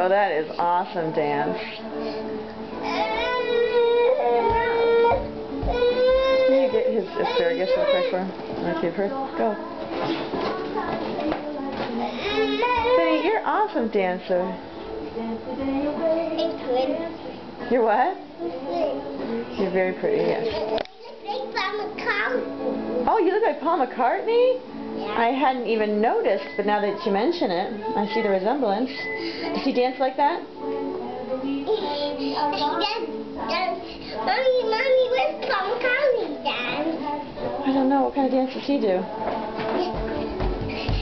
Oh, that is awesome dance. Can you get his asparagus real quick for him? Okay, first, go. Benny, you're an awesome dancer. You're what? You're very pretty, yes. Oh, you look like Paul McCartney? I hadn't even noticed, but now that you mention it, I see the resemblance. Does he dance like that? Mommy, where's Paul McCartney dance? I don't know. What kind of dance does he do?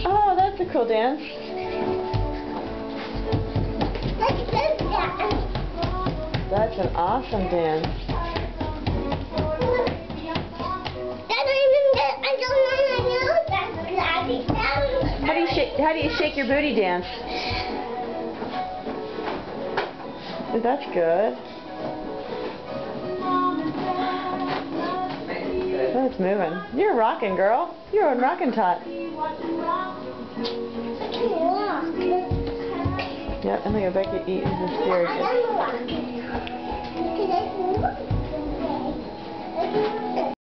Oh, that's a cool dance. That's an awesome dance. How do you shake your booty dance? That's good. Oh, it's moving. You're a rockin' girl. You're a rockin' tot. Yep, I'm gonna go back and eat the asparagus.